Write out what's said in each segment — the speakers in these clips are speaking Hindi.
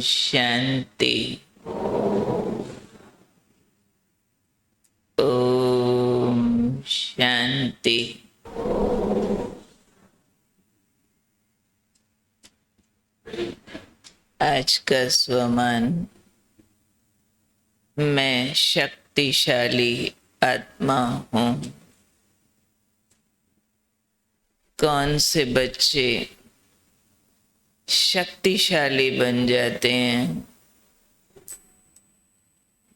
शांति। ओम शांति। आज का स्वमान, मैं शक्तिशाली आत्मा हूँ। कौन से बच्चे शक्तिशाली बन जाते हैं,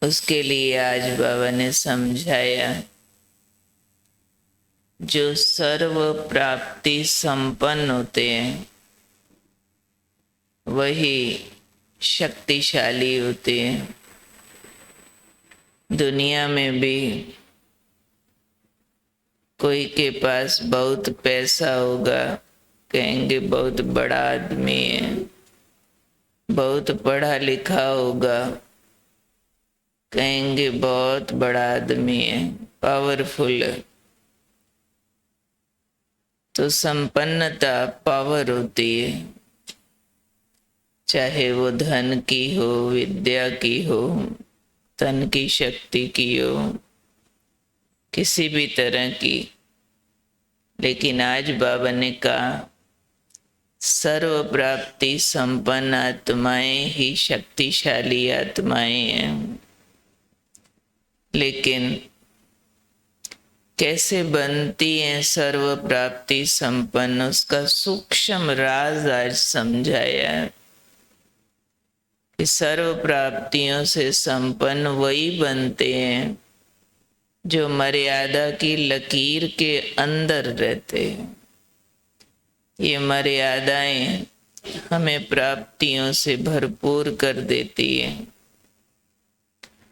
उसके लिए आज बाबा ने समझाया। जो सर्व प्राप्ति संपन्न होते हैं वही शक्तिशाली होते हैं। दुनिया में भी कोई के पास बहुत पैसा होगा, कहेंगे बहुत बड़ा आदमी है। बहुत पढ़ा लिखा होगा, कहेंगे बहुत बड़ा आदमी है, पावरफुल है। तो संपन्नता पावर होती है, चाहे वो धन की हो, विद्या की हो, तन की शक्ति की हो, किसी भी तरह की। लेकिन आज बाबा ने कहा सर्व प्राप्ति संपन्न आत्माएं ही शक्तिशाली आत्माएं हैं। लेकिन कैसे बनती हैं सर्व प्राप्ति संपन्न, उसका सूक्ष्म राज आज समझाया है कि सर्व प्राप्तियों से संपन्न वही बनते हैं जो मर्यादा की लकीर के अंदर रहते हैं। ये मर्यादाएं हमें प्राप्तियों से भरपूर कर देती हैं।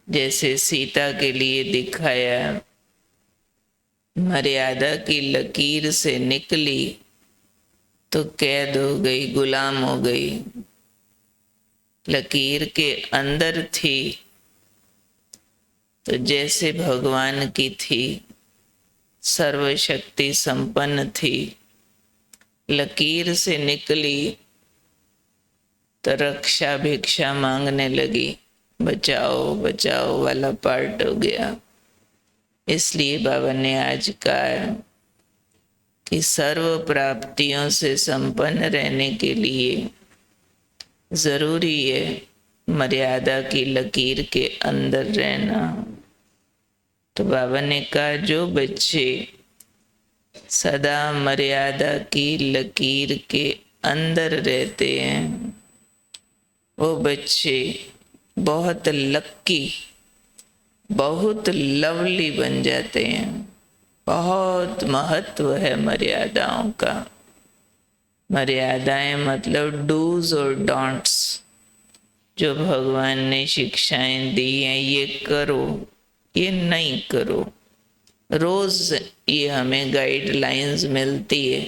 जैसे सीता के लिए दिखाया, मर्यादा की लकीर से निकली तो कैद हो गई, गुलाम हो गई। लकीर के अंदर थी तो जैसे भगवान की थी, सर्वशक्ति संपन्न थी। लकीर से निकली तो रक्षा भिक्षा मांगने लगी, बचाओ बचाओ वाला पार्ट हो गया। इसलिए बाबा ने आज कहा कि सर्व प्राप्तियों से संपन्न रहने के लिए जरूरी है मर्यादा की लकीर के अंदर रहना। तो बाबा ने कहा जो बच्चे सदा मर्यादा की लकीर के अंदर रहते हैं वो बच्चे बहुत लक्की, बहुत लवली बन जाते हैं। बहुत महत्व है मर्यादाओं का। मर्यादाएं मतलब डूज और डोंट्स, जो भगवान ने शिक्षाएं दी हैं, ये करो ये नहीं करो। रोज ये हमें गाइडलाइंस मिलती है,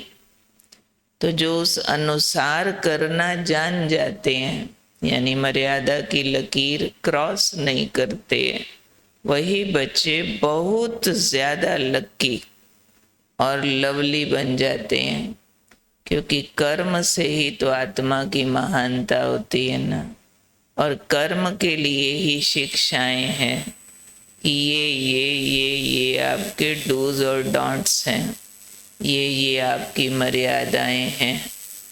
तो जो उस अनुसार करना जान जाते हैं, यानी मर्यादा की लकीर क्रॉस नहीं करते हैं, वही बच्चे बहुत ज्यादा लकी और लवली बन जाते हैं। क्योंकि कर्म से ही तो आत्मा की महानता होती है ना। और कर्म के लिए ही शिक्षाएं हैं कि ये आपके डूज और डोंट्स हैं, ये आपकी मर्यादाएं हैं।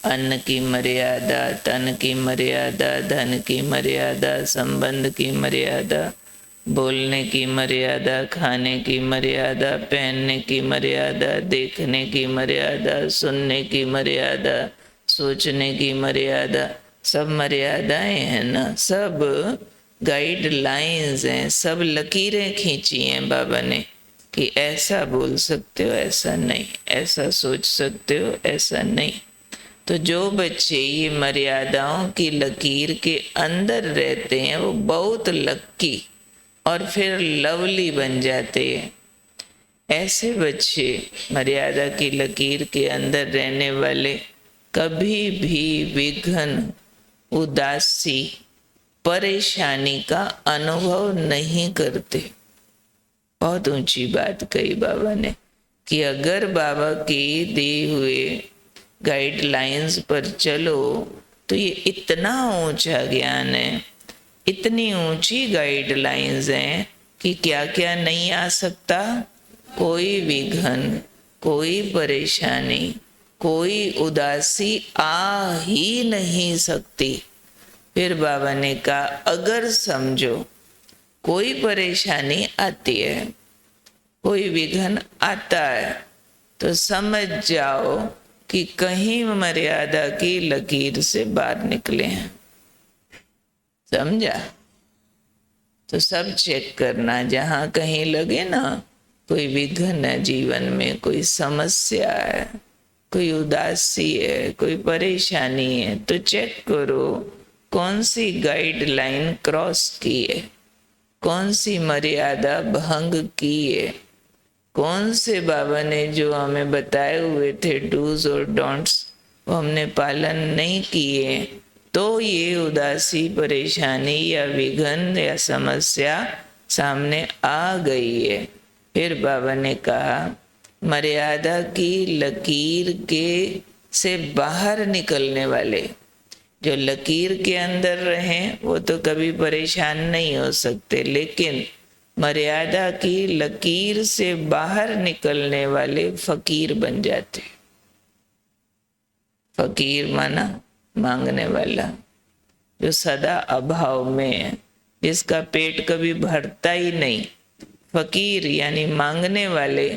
अन्न की मर्यादा, तन की मर्यादा, धन की मर्यादा, संबंध की मर्यादा, बोलने की मर्यादा, खाने की मर्यादा, पहनने की मर्यादा, देखने की मर्यादा, सुनने की मर्यादा, सोचने की मर्यादा। सब मर्यादाएं हैं ना, सब गाइडलाइंस हैं, सब लकीरें खींची हैं बाबा ने कि ऐसा बोल सकते हो, ऐसा नहीं, ऐसा सोच सकते हो, ऐसा नहीं। तो जो बच्चे ये मर्यादाओं की लकीर के अंदर रहते हैं वो बहुत लकी और फिर लवली बन जाते हैं। ऐसे बच्चे मर्यादा की लकीर के अंदर रहने वाले कभी भी विघ्न, उदासी, परेशानी का अनुभव नहीं करते। बहुत ऊंची बात कही बाबा ने कि अगर बाबा की दी हुए गाइडलाइंस पर चलो तो ये इतना ऊंचा ज्ञान है, इतनी ऊंची गाइडलाइंस हैं कि क्या क्या नहीं आ सकता। कोई विघन, कोई परेशानी, कोई उदासी आ ही नहीं सकती। फिर बाबा ने कहा अगर समझो कोई परेशानी आती है, कोई विघन आता है, तो समझ जाओ कि कहीं मर्यादा की लकीर से बाहर निकले हैं। समझा? तो सब चेक करना, जहां कहीं लगे ना कोई विघन है जीवन में, कोई समस्या है, कोई उदासी है, कोई परेशानी है, तो चेक करो कौन सी गाइडलाइन क्रॉस की है, कौन सी मर्यादा भंग की है, कौन से बाबा ने जो हमें बताए हुए थे डूज और डोंट्स वो हमने पालन नहीं किए, तो ये उदासी, परेशानी या विघन या समस्या सामने आ गई है। फिर बाबा ने कहा मर्यादा की लकीर के से बाहर निकलने वाले, जो लकीर के अंदर रहें वो तो कभी परेशान नहीं हो सकते, लेकिन मर्यादा की लकीर से बाहर निकलने वाले फकीर बन जाते। फकीर माना मांगने वाला, जो सदा अभाव में है, जिसका पेट कभी भरता ही नहीं। फकीर यानी मांगने वाले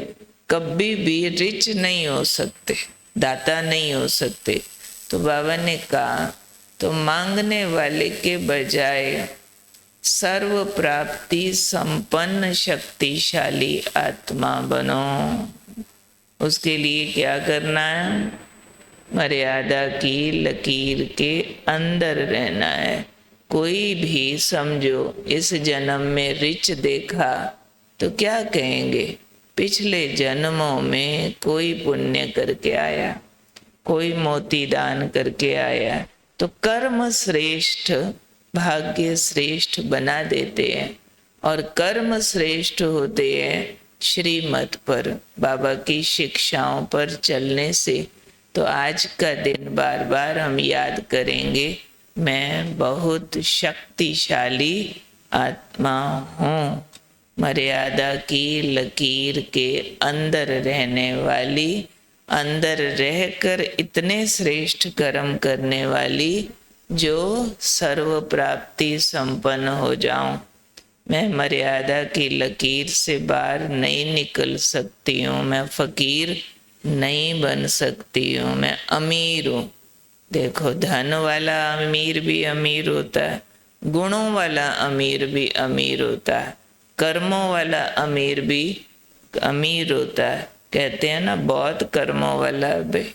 कभी भी रिच नहीं हो सकते, दाता नहीं हो सकते। तो बाबा ने कहा तो मांगने वाले के बजाय सर्व प्राप्ति संपन्न शक्तिशाली आत्मा बनो। उसके लिए क्या करना है? मर्यादा की लकीर के अंदर रहना है। कोई भी समझो इस जन्म में रिच देखा तो क्या कहेंगे? पिछले जन्मों में कोई पुण्य करके आया, कोई मोती दान करके आया, तो कर्म श्रेष्ठ भाग्य श्रेष्ठ बना देते हैं। और कर्म श्रेष्ठ होते हैं श्रीमत पर, बाबा की शिक्षाओं पर चलने से। तो आज का दिन बार बार हम याद करेंगे, मैं बहुत शक्तिशाली आत्मा हूँ। मर्यादा की लकीर के अंदर रहने वाली, अंदर रहकर इतने श्रेष्ठ कर्म करने वाली, जो सर्व प्राप्ति संपन्न हो जाऊं। मैं मर्यादा की लकीर से बाहर नहीं निकल सकती हूँ, मैं फकीर नहीं बन सकती हूँ, मैं अमीर हूँ। देखो, धन वाला अमीर भी अमीर होता है, गुणों वाला अमीर भी अमीर होता है, कर्मों वाला अमीर भी अमीर होता है। कहते हैं ना, बहुत कर्मों वाला बे,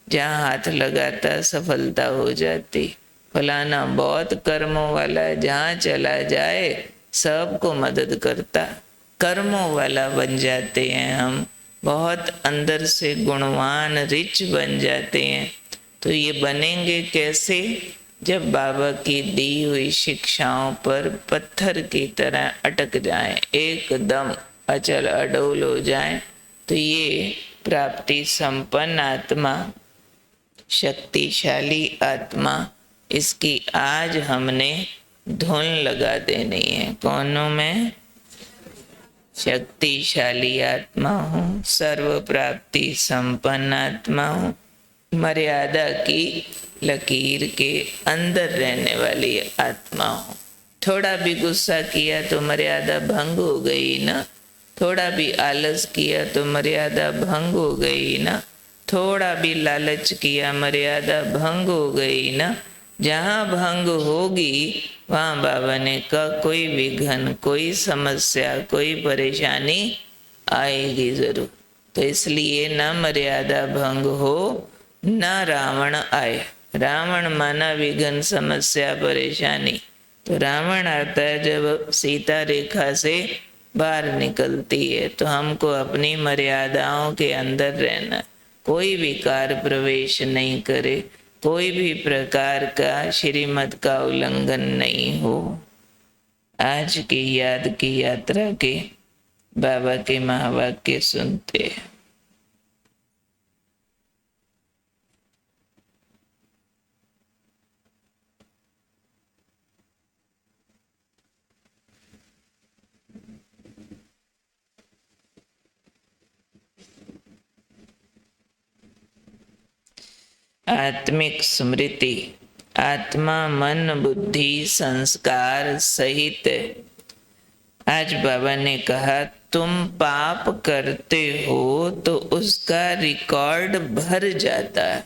जहाँ हाथ लगाता सफलता हो जाती। फलाना बहुत कर्मों वाला है, जहाँ चला जाए सबको मदद करता। कर्मों वाला बन जाते हैं हम, बहुत अंदर से गुणवान रिच बन जाते हैं। तो ये बनेंगे कैसे? जब बाबा की दी हुई शिक्षाओं पर पत्थर की तरह अटक जाएं, एकदम अचल अडोल हो जाएं, तो ये प्राप्ति संपन्न आत्मा, शक्तिशाली आत्मा, इसकी आज हमने धुन लगा देनी है। कौनों में? शक्तिशाली आत्मा हूँ, सर्व प्राप्ति संपन्न आत्मा हूँ, मर्यादा की लकीर के अंदर रहने वाली आत्मा हूँ। थोड़ा भी गुस्सा किया तो मर्यादा भंग हो गई ना, थोड़ा भी आलस किया तो मर्यादा भंग हो गई ना, थोड़ा भी लालच किया मर्यादा भंग हो गई ना। जहाँ भंग होगी वहाँ बाबा ने कहा कोई विघन, कोई समस्या, कोई परेशानी आएगी जरूर। तो इसलिए ना मर्यादा भंग हो, ना रावण आए। रावण माना विघन, समस्या, परेशानी। तो रावण आता है जब सीता रेखा से बाहर निकलती है। तो हमको अपनी मर्यादाओं के अंदर रहना, कोई विकार प्रवेश नहीं करे, कोई भी प्रकार का श्रीमत का उल्लंघन नहीं हो। आज की याद की यात्रा के बाबा के महावाक्य सुनते हैं। आत्मिक स्मृति, आत्मा मन बुद्धि संस्कार सहित। आज बाबा ने कहा तुम पाप करते हो तो उसका रिकॉर्ड भर जाता है।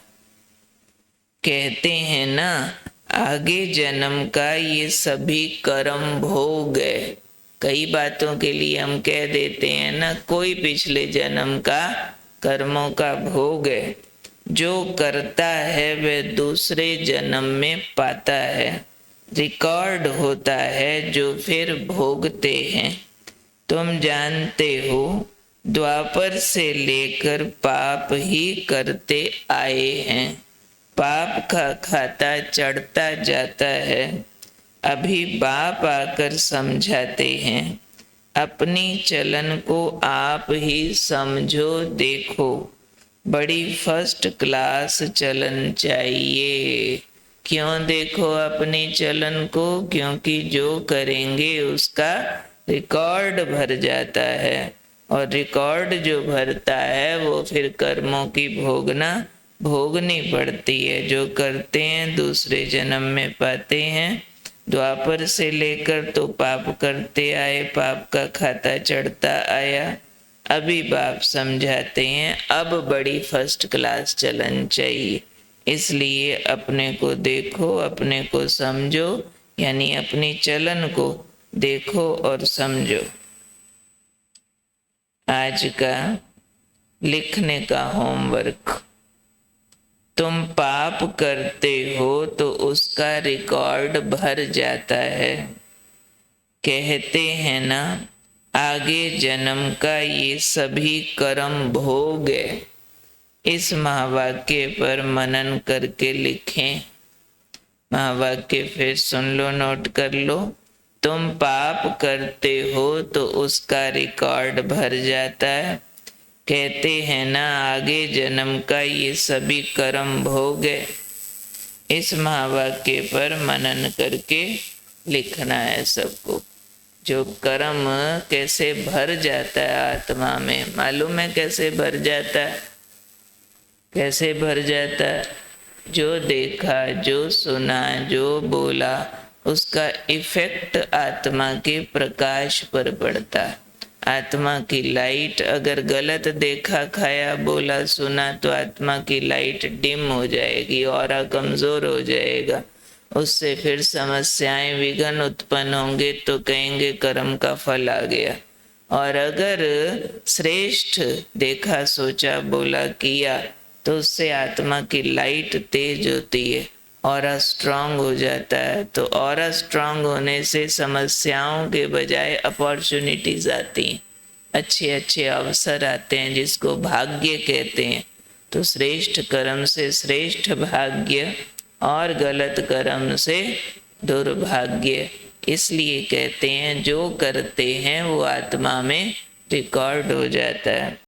कहते हैं ना, आगे जन्म का ये सभी कर्म भोग है। कई बातों के लिए हम कह देते हैं ना, कोई पिछले जन्म का कर्मों का भोग है। जो करता है वह दूसरे जन्म में पाता है, रिकॉर्ड होता है जो फिर भोगते हैं। तुम जानते हो द्वापर से लेकर पाप ही करते आए हैं। पाप का खाता चढ़ता जाता है। अभी बाप आकर समझाते हैं, अपनी चलन को आप ही समझो देखो। बड़ी फर्स्ट क्लास चलन चाहिए। क्यों देखो अपनी चलन को? क्योंकि जो करेंगे उसका रिकॉर्ड भर जाता है, और रिकॉर्ड जो भरता है वो फिर कर्मों की भोगनी पड़ती है। जो करते हैं दूसरे जन्म में पाते हैं। द्वापर से लेकर तो पाप करते आए, पाप का खाता चढ़ता आया। अभी बाप समझाते हैं अब बड़ी फर्स्ट क्लास चलन चाहिए। इसलिए अपने को देखो, अपने को समझो, यानी अपनी चलन को देखो और समझो। आज का लिखने का होमवर्क, तुम पाप करते हो तो उसका रिकॉर्ड भर जाता है। कहते हैं ना, आगे जन्म का ये सभी कर्म भोग है। इस महावाक्य पर मनन करके लिखें। महावाक्य फिर सुन लो, नोट कर लो। तुम पाप करते हो तो उसका रिकॉर्ड भर जाता है। कहते हैं ना, आगे जन्म का ये सभी कर्म भोग है। इस महावाक्य पर मनन करके लिखना है सबको। जो कर्म कैसे भर जाता है आत्मा में, मालूम है कैसे भर जाता है? कैसे भर जाता है? जो देखा, जो सुना, जो बोला, उसका इफेक्ट आत्मा के प्रकाश पर पड़ता है। आत्मा की लाइट, अगर गलत देखा, खाया, बोला, सुना तो आत्मा की लाइट डिम हो जाएगी, ऑरा कमजोर हो जाएगा। उससे फिर समस्याएं, विघ्न उत्पन्न होंगे तो कहेंगे कर्म का फल आ गया। और अगर श्रेष्ठ देखा, सोचा, बोला, किया तो उससे आत्मा की लाइट तेज होती है, ऑरा स्ट्रांग हो जाता है। तो ऑरा स्ट्रांग होने से समस्याओं के बजाय अपॉर्चुनिटीज आती हैं, अच्छे अच्छे अवसर आते हैं, जिसको भाग्य कहते हैं। तो श्रेष्ठ कर्म से श्रेष्ठ भाग्य और गलत कर्म से दुर्भाग्य। इसलिए कहते हैं जो करते हैं वो आत्मा में रिकॉर्ड हो जाता है।